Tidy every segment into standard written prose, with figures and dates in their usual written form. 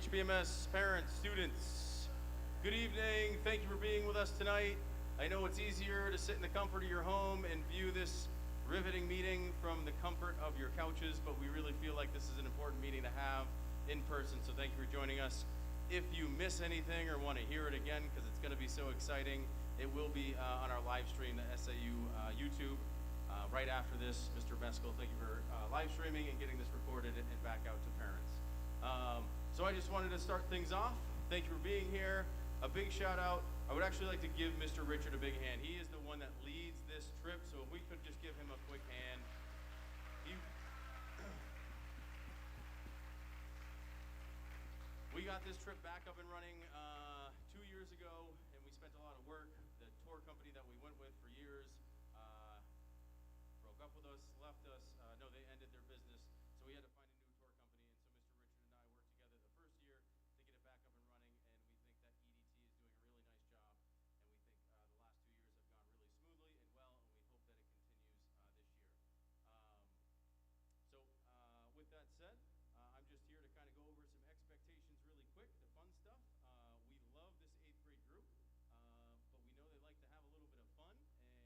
HBMS parents, students, good evening. Thank you for being with us tonight. I know it's easier to sit in the comfort of your home and view this riveting meeting from the comfort of your couches, but we really feel like this is an important meeting to have in person, so thank you for joining us. If you miss anything or want to hear it again, because it's going to be so exciting, it will be on our live stream, the SAU YouTube. Right after this, Mr. Meskel, thank you for live streaming and getting this recorded and back out to parents. So I just wanted to start things off. Thank you for being here. A big shout out. I would actually like to give Mr. Richard a big hand. He is the one that leads this trip, so if we could just give him a quick hand. We got this trip back up and running 2 years ago, and we spent a lot of work. The tour company that we went with for years broke up with us, left us. No, they ended their business, so we had to find a new tour company. And so Mr. Richard and I worked together the first year to get it back up and running, and we think that EDT is doing a really nice job. And we think the last 2 years have gone really smoothly and well, and we hope that it continues this year. With that said, I'm just here to kind of go over some expectations really quick, the fun stuff. We love this 8th grade group, but we know they like to have a little bit of fun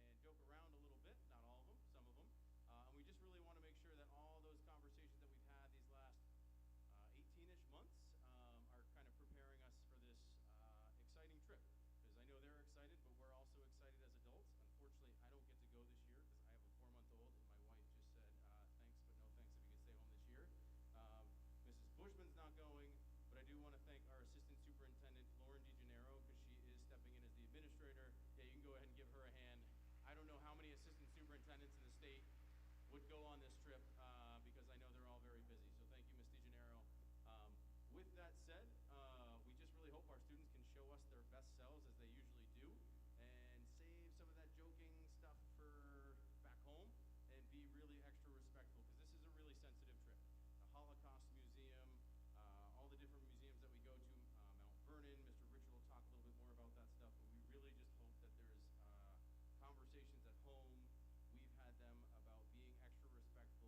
and joke around a little bit, not all of them, some of them. And we just really want to make sure that all those conversations that we've had these last 18-ish months are kind of preparing us for this exciting trip. Because I know they're excited, but we're also excited as adults. Unfortunately, I don't get to go this year because I have a 4-month-old, and my wife just said, thanks, but no thanks if you can stay home this year. Mrs. Bushman's not going, but I do want to thank our Assistant Superintendent, Lauren DeGennaro, because she is stepping in as the administrator. Yeah, you can go ahead and give her a hand. I don't know how many assistant superintendents in the state would go on this trip because I know they're all very busy. So thank you, Ms. DeGennaro. With that said, we just really hope our students can show us their best selves as they usually do and save some of that joking stuff for back home and be really extra respectful because this is a really sensitive trip. The Holocaust Museum, all the different museums that we go to, Mount Vernon, Mr. Richard will talk a little bit more about that stuff, but we really just hope that there's conversations at home. We've had them about being extra respectful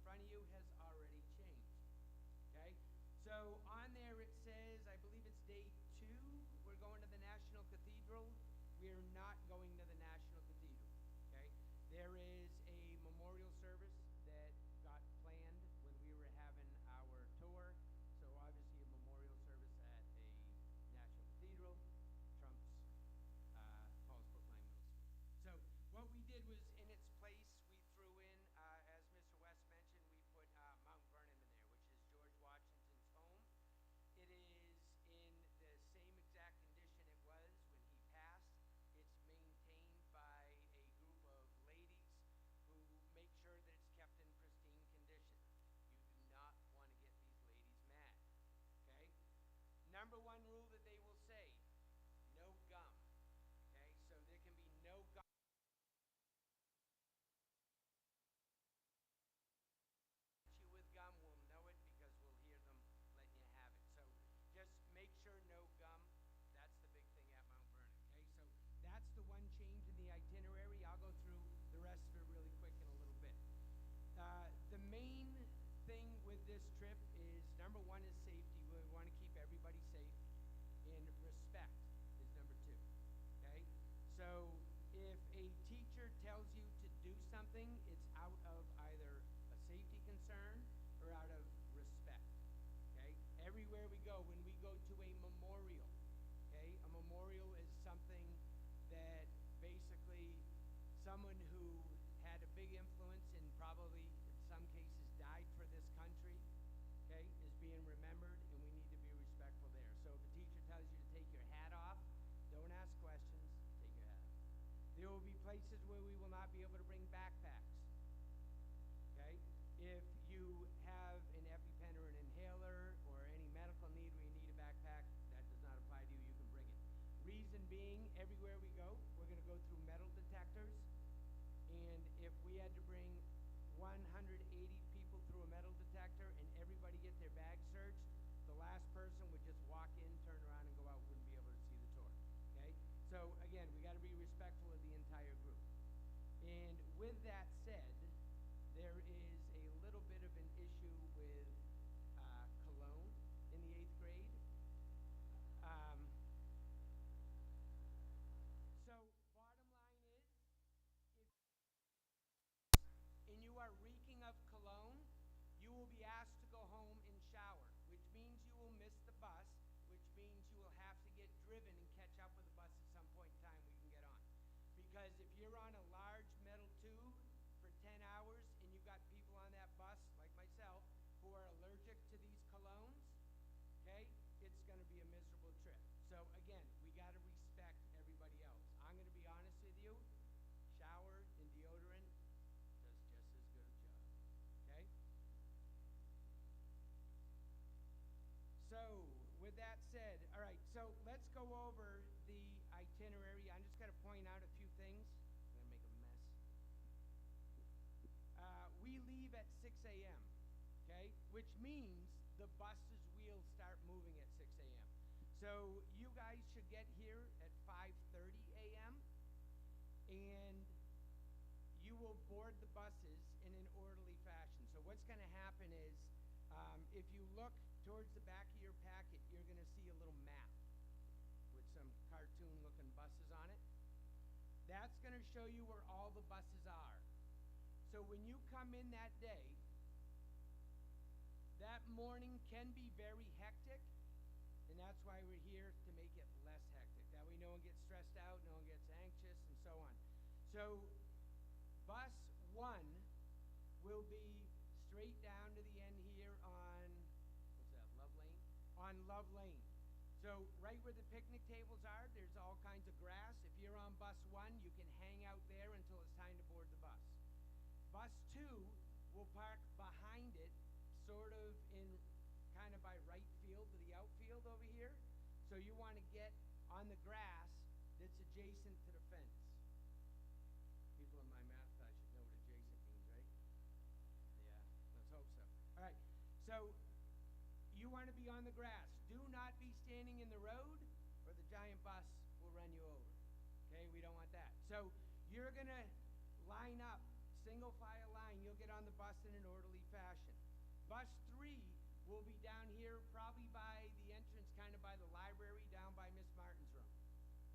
front of you has already changed. Okay? So on there it says, I believe it's day 2, we're going to the National Cathedral. We're not going to the National Cathedral. Okay? There is a memorial service that got planned when we were having our tour. So obviously a memorial service at a National Cathedral trumps Paul's Brookline Middle School. So what we did was, in its place, we threw in, as Mr. West mentioned, we put Mount Vernon in there, which is George Washington's home. It is in the same exact condition it was when he passed. It's maintained by a group of ladies who make sure that it's kept in pristine condition. You do not want to get these ladies mad, okay? Number one rule that they will say, no gum, okay? So there can be no gum. You with gum, we'll know it because we'll hear them letting you have it. So just make sure no gum. That's the big thing at Mount Vernon, okay? So that's the one change in the itinerary. I'll go through the rest of it really quick in a little bit. The main thing with this trip is, number one is safety. We want to keep everybody safe, and respect is number 2, okay? So if a teacher tells you to do something, it's out of either a safety concern or out of respect, okay? Everywhere we go, when we go to a memorial, okay, a memorial is something that basically someone who had a big influence and probably in some cases died for this country, okay, is being remembered, and we need to be respectful there. So if a teacher tells you to take your hat off, don't ask questions, take your hat off. There will be places where we will not be able to bring backpacks, okay? If you have an EpiPen or an inhaler or any medical need where you need a backpack, that does not apply to you, you can bring it. Reason being, everywhere we go, we're going to go through metal detectors, and if we had to bring 180 people through a metal detector and everybody get their bag searched, the last person would just walk in, turn around, and go out, wouldn't be able to see the tour, okay? So again, we got to be respectful of the entire group. And with that said, there is a little bit of an issue with cologne in the 8th grade. So bottom line is, if and you are reeking of cologne, you will be asked to go home and shower, which means you will miss the bus, which means you will have to get driven and catch up with the bus at some point in time we can get on. Because if you're on a large metal tube for 10 hours and you've got people on that bus, like myself, who are allergic to these colognes, okay, it's going to be a miserable trip. So again, we got to respect everybody else. I'm going to be honest with you, shower and deodorant does just as good a job, okay? So with that said, all right, so let's go over the itinerary. I'm just going to point out a few things. I'm going to make a mess. We leave at 6 a.m., okay, which means the bus's wheels start moving at 6 a.m. So you guys should get here at 5:30 a.m., and you will board the buses in an orderly fashion. So what's going to happen is, if you look towards the back of your packet, you're going to see a little map with some cartoon-looking buses on it. That's going to show you where all the buses are. So when you come in that day, that morning can be very hectic, and that's why we're here, to make it less hectic. That way no one gets stressed out, no one gets anxious, and so on. So bus 1 will be straight down to the end here on, what's that, Love Lane? On Love Lane. So right where the picnic tables are, there's all kinds of grass. If you're on bus 1, you can hang out there until it's time to board the bus. Bus 2 will park behind it, sort of in kind of by right field to the outfield over here. So you want to get on the grass that's adjacent to the fence. People in my math class should know what adjacent means, right? Yeah, let's hope so. All right, so you want to be on the grass. Do not be standing in the road, or the giant bus will run you over. Okay, we don't want that. So you're going to line up, single file line. You'll you'll get on the bus in an orderly fashion. Bus 3 will be down here probably by the entrance, kind of by the library, down by Miss Martin's room.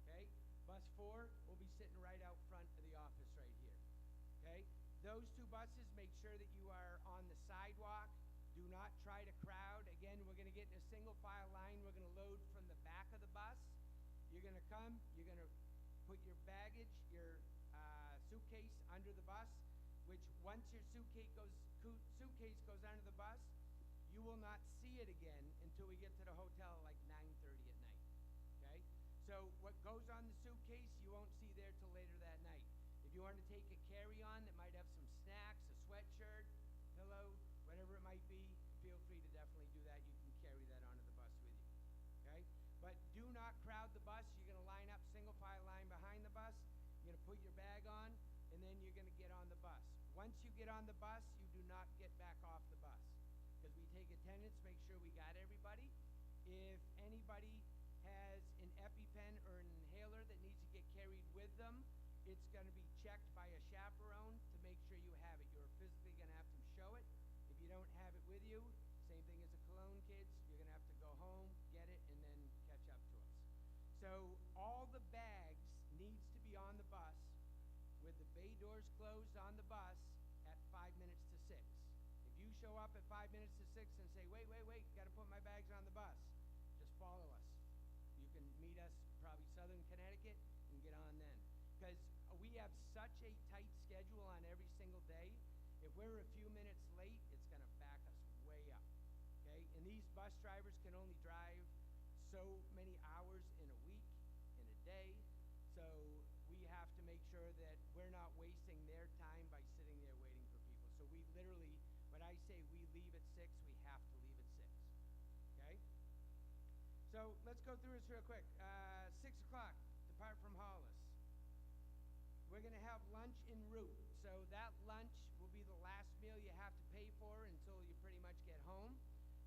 Okay? Bus 4 will be sitting right out front of the office right here. Okay? Those two buses, make sure that you are on the sidewalk. Do not try to crowd. Again, we're going to get in a single file line. We're going to load from the back of the bus. You're going to come, you're going to put your baggage, your suitcase under the bus, which once your suitcase goes under the bus, you will not see it again until we get to the hotel like 9:30 at night. Okay? So what goes on the suitcase, you won't see there till later that night. If you want to take a carry-on that might have some snacks, a sweatshirt, pillow, whatever it might be, feel free to definitely do that. You can carry that onto the bus with you. Okay? But do not crowd the bus. You're going to line up single file line behind the bus. You're going to put your bag on, and then you're going to get on the bus. Once you get on the bus, you do not get back off the bus, because we take attendance, make sure we got everybody. If anybody has an EpiPen or an inhaler that needs to get carried with them, it's going to be checked by a chaperone to make sure you have it. You're physically going to have to show it. If you don't have it with you, same thing as the cologne kids, you're going to have to go home, get it, and then catch up to us. So all the bags needs to be on the bus with the bay doors closed on the bus at 5 minutes to 6. If you show up at 5 minutes to 6 and say, wait, got to put my bags on the bus, just follow us. You can meet us probably Southern Connecticut and get on then. Because we have such a tight schedule on every single day. If we're a few minutes late, it's going to back us way up. Okay? And these bus drivers can only drive so many hours in a week, in a day. So we have to make sure that we're not wasting their time by sitting there waiting for people. So we literally, when I say we leave at 6, we have to leave at 6. Okay? So let's go through this real quick. 6 o'clock, depart from Hollis. We're going to have lunch en route. So that lunch will be the last meal you have to pay for until you pretty much get home.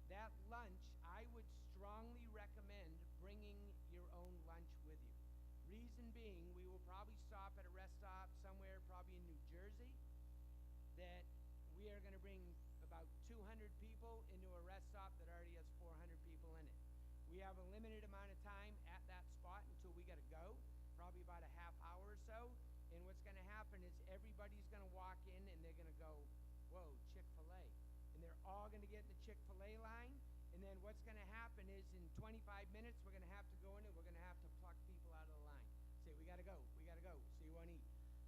That lunch, I would strongly recommend bringing your own lunch with you. Reason being, we will probably stop at a rest stop somewhere probably in New Jersey, that we are going to bring about 200 people into a rest stop that already has 400 people in it. We have a limited amount of time at that spot until we got to go, probably about a half hour or so. And what's going to happen is everybody's going to walk in and they're going to go, whoa, Chick-fil-A. And they're all going to get in the Chick-fil-A line. And then what's going to happen is in 25 minutes, we're going to have to go in and we're going to have to pluck people out of the line. Say, we got to go, so you won't eat.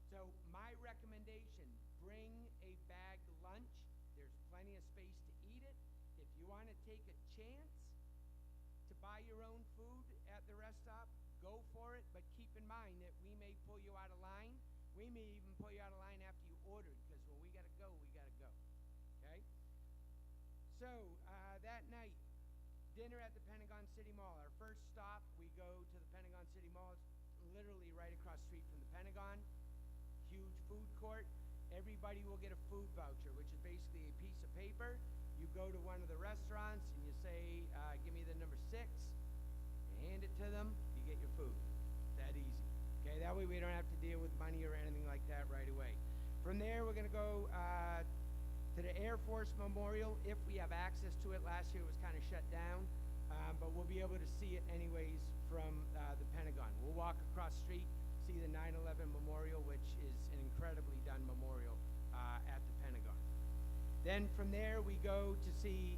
So my recommendation, bring a bagged lunch. There's plenty of space to eat it. If you want to take a chance to buy your own food at the rest stop, go for it, but keep in mind that we may pull you out of line. We may even pull you out of line after you ordered, because when we got to go, we got to go. Okay? So that night, dinner at the Pentagon City Mall. Our first stop, we go to the Pentagon City Mall. It's literally right across the street from the Pentagon. Huge food court. Everybody will get a food voucher, which is basically a piece of paper. You go to one of the restaurants and you say, give me the number 6. You hand it to them, you get your food. That easy. Okay, that way we don't have to deal with money or anything like that right away. From there, we're going to go to the Air Force Memorial, if we have access to it. Last year it was kind of shut down, but we'll be able to see it anyways from the Pentagon. We'll walk across the street, see the 9/11 Memorial, which is an incredibly done memorial at the Pentagon. Then from there we go to see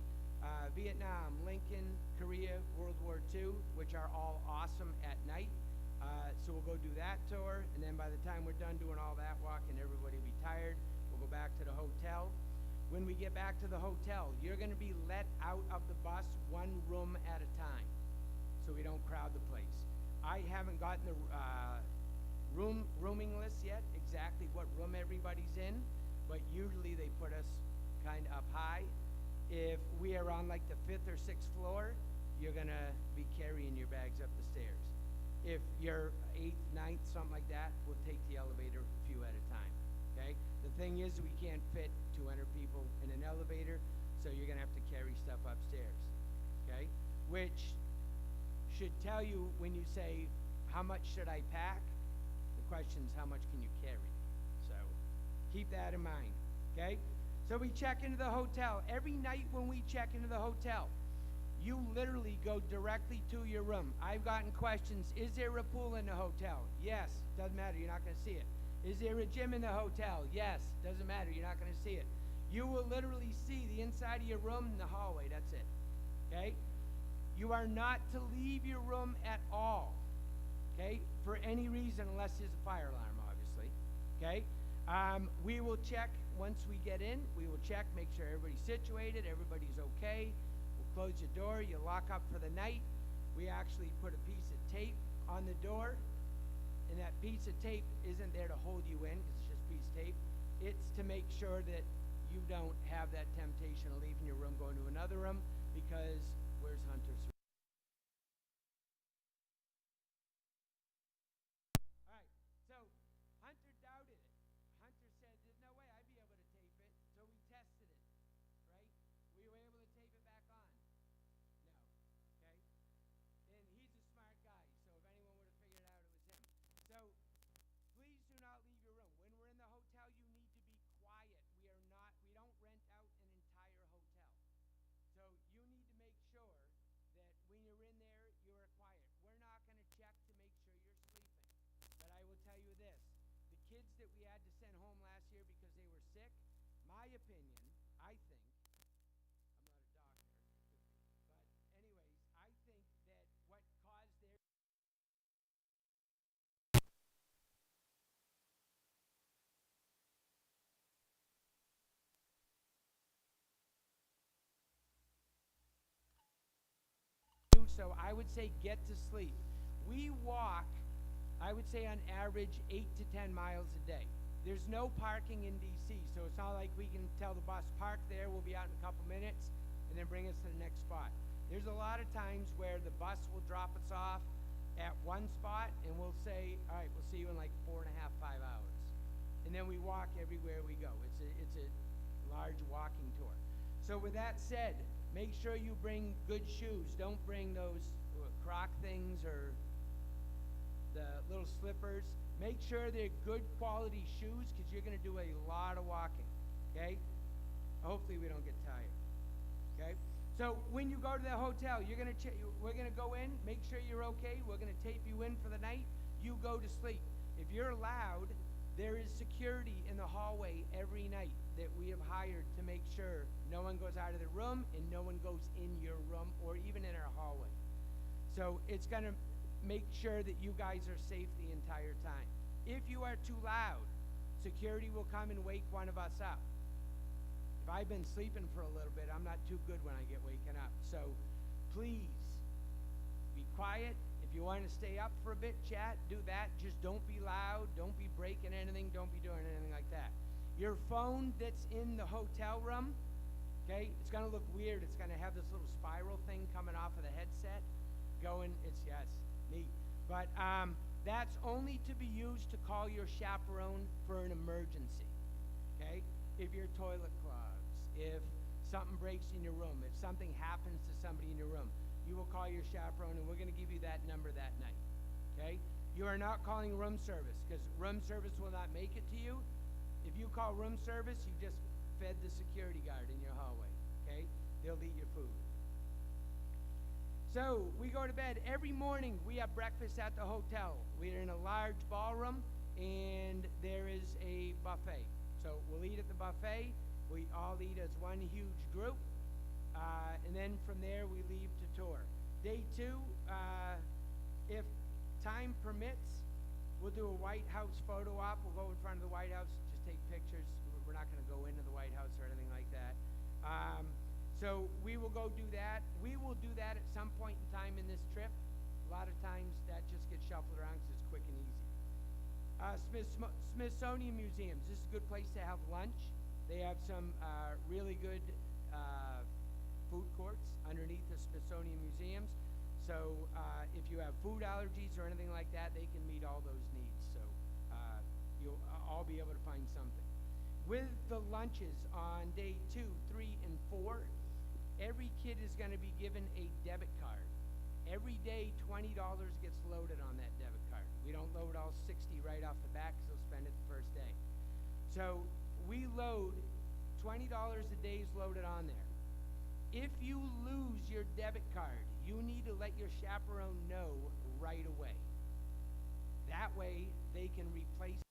Vietnam, Lincoln, Korea, World War II, which are all awesome at night. So we'll go do that tour, and then by the time we're done doing all that walking, everybody will be tired. We'll go back to the hotel. When we get back to the hotel, you're going to be let out of the bus one room at a time so we don't crowd the place. I haven't gotten the rooming list yet, exactly what room everybody's in, but usually they put us kind of up high. If we are on like the 5th or 6th floor, you're going to be carrying your bags up the stairs. If you're 8th, 9th, something like that, we'll take the elevator a few at a time. Okay? The thing is, we can't fit 200 people in an elevator, so you're going to have to carry stuff upstairs. Okay? Which should tell you when you say, how much should I pack? The question is, how much can you carry? So keep that in mind. Okay? So we check into the hotel. Every night when we check into the hotel, you literally go directly to your room. I've gotten questions. Is there a pool in the hotel? Yes. Doesn't matter. You're not going to see it. Is there a gym in the hotel? Yes. Doesn't matter. You're not going to see it. You will literally see the inside of your room and the hallway. That's it. Okay? You are not to leave your room at all. Okay? For any reason, unless there's a fire alarm, obviously. Okay? We will check once we get in. We will check, make sure everybody's situated, everybody's okay. We'll close your door. You lock up for the night. We actually put a piece of tape on the door, and that piece of tape isn't there to hold you in because it's just a piece of tape. It's to make sure that you don't have that temptation of leaving your room, going to another room, because where's Hunter's? All right, so Hunter doubted it. Hunter said, there's no way I'd be able to tape it. So we tested it, right? We were able to tape it back on. No, okay? And he's a smart guy, so if anyone would have figured it out, it was him. So please do not leave your room. When we're in the hotel, you need to be quiet. We don't rent out an entire hotel. So you need to make sure that when you're in there, you are quiet. We're not going to check to make sure you're sleeping. But I will tell you this, the kids that we had to send home last year because they were sick, my opinion, I think, I'm not a doctor, could be, but anyways, I think that what caused their so I would say get to sleep. We walk, I would say on average 8 to 10 miles a day. There's no parking in DC, so it's not like we can tell the bus park there, we'll be out in a couple minutes, and then bring us to the next spot. There's a lot of times where the bus will drop us off at one spot, and we'll say, all right, we'll see you in like 4.5, 5 hours. And then we walk everywhere we go. It's a large walking tour. So with that said, make sure you bring good shoes. Don't bring those Croc things or the little slippers. Make sure they're good quality shoes because you're going to do a lot of walking, okay? Hopefully we don't get tired, okay? So when you go to the hotel, we're going to go in, make sure you're okay. We're going to tape you in for the night. You go to sleep. If you're loud, there is security in the hallway every night that we have hired to make sure no one goes out of the room and no one goes in your room or even in our hallway. So it's going to make sure that you guys are safe the entire time. If you are too loud, security will come and wake one of us up. If I've been sleeping for a little bit, I'm not too good when I get waken up. So please be quiet. If you want to stay up for a bit, chat, do that. Just don't be loud. Don't be breaking anything. Don't be doing anything like that. Your phone that's in the hotel room, okay, it's going to look weird. It's going to have this little spiral thing coming off of the headset going. Yes, neat. But that's only to be used to call your chaperone for an emergency, okay? If your toilet clogs, if something breaks in your room, if something happens to somebody in your room, you will call your chaperone, and we're going to give you that number that night, okay? You are not calling room service because room service will not make it to you. If you call room service, you just fed the security guard in your hallway, okay? They'll eat your food. So we go to bed. Every morning we have breakfast at the hotel. We're in a large ballroom, and there is a buffet. So we'll eat at the buffet. We all eat as one huge group. And then from there we leave to tour. Day 2, if time permits, we'll do a White House photo op. We'll go in front of the White House, just take pictures. We're not going to go into the White House or anything like that. So we will go do that. We will do that at some point in time in this trip. A lot of times that just gets shuffled around because it's quick and easy. Smithsonian Museums. This is a good place to have lunch. They have some really good food courts underneath the Smithsonian Museums. So if you have food allergies or anything like that, they can meet all those needs. So you'll all be able to find something. With the lunches on day 2, 3, and 4, every kid is going to be given a debit card. Every day, $20 gets loaded on that debit card. We don't load all 60 right off the bat because they'll spend it the first day. So we load $20 a day is loaded on there. If you lose your debit card, you need to let your chaperone know right away. That way, they can replace